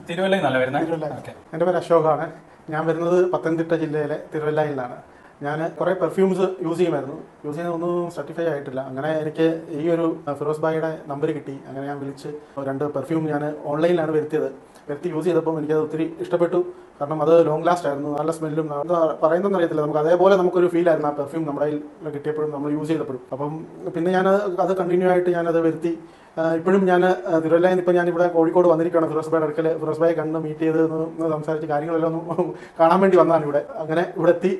തിരുവല്ലയിൽ നിന്നല്ല വരുന്നത്? തിരുവല്ല. എൻ്റെ പേര് അശോകാണ്. ഞാൻ വരുന്നത് പത്തനംതിട്ട ജില്ലയിലെ തിരുവല്ലയിലാണ്. ഞാൻ കുറേ പെർഫ്യൂംസ് യൂസ് ചെയ്യുമായിരുന്നു. യൂസ് ചെയ്യുന്ന ഒന്നും സർട്ടിഫൈ ആയിട്ടില്ല. അങ്ങനെ എനിക്ക് ഈ ഒരു ഫിറോസ് ഭായിയുടെ നമ്പർ കിട്ടി. അങ്ങനെ ഞാൻ വിളിച്ച് 2 പെർഫ്യൂം ഞാൻ ഓൺലൈനിലാണ് വരുത്തി യൂസ് ചെയ്തപ്പോൾ എനിക്കത് ഒത്തിരി ഇഷ്ടപ്പെട്ടു. കാരണം അത് ലോങ് ലാസ്റ്റ് ആയിരുന്നു, നല്ല സ്മെല്ലും എന്താ പറയുന്നതെന്ന് അറിയത്തില്ല. നമുക്ക് അതേപോലെ നമുക്കൊരു ഫീൽ ആയിരുന്നു ആ പെർഫ്യൂം നമ്മുടെ കയ്യിൽ കിട്ടിയപ്പോഴും നമ്മൾ യൂസ് ചെയ്തപ്പോഴും. അപ്പം പിന്നെ ഞാൻ അത് കണ്ടിന്യൂ ആയിട്ട് ഞാനത് വരുത്തി. ഇപ്പോഴും ഞാൻ തിരുവല്ലയിൽ നിന്ന് ഇപ്പം ഞാനിവിടെ കോഴിക്കോട് വന്നിരിക്കുകയാണ്. ഫിറോസ് ഭായിയുടെ അടുക്കൽ ഫിറോസ് ഭായി കണ്ട് മീറ്റ് ചെയ്ത് ഒന്ന് സംസാരിച്ച് കാര്യങ്ങളെല്ലാം ഒന്ന് കാണാൻ വേണ്ടി വന്നതാണ് ഇവിടെ. അങ്ങനെ ഇവിടെ എത്തി.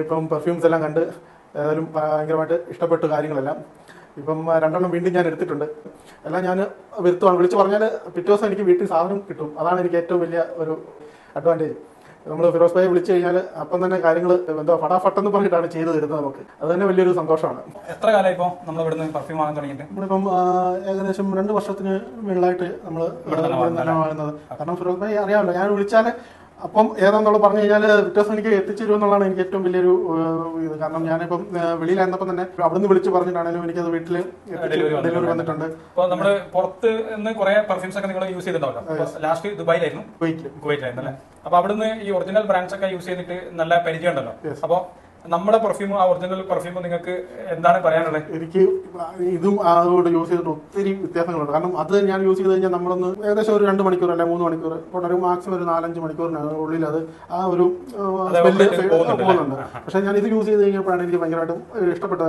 ഇപ്പം പെർഫ്യൂംസ് എല്ലാം കണ്ട് ഏതായാലും ഭയങ്കരമായിട്ട് ഇഷ്ടപ്പെട്ടു കാര്യങ്ങളെല്ലാം. ഇപ്പം 2 വീണ്ടും ഞാൻ എടുത്തിട്ടുണ്ട്. എല്ലാം ഞാൻ വരുത്തുവാണ്. വിളിച്ച് പറഞ്ഞാൽ പിറ്റേ ദിവസം എനിക്ക് വീട്ടിൽ സാധനം കിട്ടും. അതാണ് എനിക്ക് ഏറ്റവും വലിയ ഒരു അഡ്വാൻറ്റേജ്. നമ്മൾ ഫിറോസ് ഭായി വിളിച്ചു കഴിഞ്ഞാൽ അപ്പം തന്നെ കാര്യങ്ങൾ എന്തോ ഫടാഫട്ടെന്ന് പറഞ്ഞിട്ടാണ് ചെയ്തു തരുന്നത് നമുക്ക്. അത് തന്നെ വലിയൊരു സന്തോഷമാണ്. എത്ര കാലമായി ഇപ്പോൾ നമ്മൾ ഇവിടുന്ന് പെർഫ്യൂം വാങ്ങാൻ തുടങ്ങിയിട്ട്? നമ്മളിപ്പം ഏകദേശം 2 വർഷത്തിന് മുകളിലായിട്ട് നമ്മൾ ഇവിടെ വാങ്ങുന്നത്. കാരണം ഫിറോസ് ഭായി അറിയാമല്ലോ, ഞാൻ വിളിച്ചാൽ അപ്പം ഏതാണെന്നുള്ള പറഞ്ഞു കഴിഞ്ഞാൽ വ്യത്യാസം എനിക്ക് എത്തിച്ചേരും എന്നുള്ളതാണ് എനിക്ക് ഏറ്റവും വലിയൊരു ഇത്. കാരണം ഞാനിപ്പം വെളിയിലായിരുന്നപ്പം തന്നെ അവിടുന്ന് വിളിച്ച് പറഞ്ഞിട്ടാണെങ്കിലും എനിക്കത് വീട്ടിൽ ഡെലിവറി വന്നിട്ടുണ്ട്. അപ്പോൾ നമ്മൾ പുറത്ത് നിന്ന് കുറെ പെർഫ്യൂംസ് ഒക്കെ നിങ്ങൾ യൂസ് ചെയ്തിട്ടുണ്ടല്ലോ. ലാസ്റ്റ് ദുബായിലായിരുന്നു, കുവൈറ്റിലായിരുന്നു അല്ലേ? അപ്പൊ അവിടുന്ന് ഈ ഒറിജിനൽ ബ്രാൻഡ്സ് ഒക്കെ യൂസ് ചെയ്തിട്ട് നല്ല പരിചയം ഉണ്ടല്ലോ. അപ്പോൾ നമ്മുടെ പെർഫ്യൂം, ആ ഒറിജിനൽ പെർഫ്യൂം നിങ്ങൾക്ക് എന്താണ് പറയാനുള്ളത്? എനിക്ക് ഇതും അതോട് യൂസ് ചെയ്തിട്ട് ഒത്തിരി വ്യത്യാസങ്ങളുണ്ട്. കാരണം അത് ഞാൻ യൂസ് ചെയ്ത് കഴിഞ്ഞാൽ നമ്മളൊന്ന് ഏകദേശം ഒരു 2 മണിക്കൂർ അല്ലെ 3 മണിക്കൂർ, ഇപ്പോൾ ഒരു മാക്സിമം ഒരു 4-5 മണിക്കൂറിനുള്ളിൽ അത് ആ ഒരു സ്മെല്ല് പോകുന്നുണ്ട്. പക്ഷെ ഞാൻ ഇത് യൂസ് ചെയ്ത് കഴിഞ്ഞപ്പോഴാണ് എനിക്ക് ഭയങ്കരമായിട്ടും ഇഷ്ടപ്പെട്ടത്.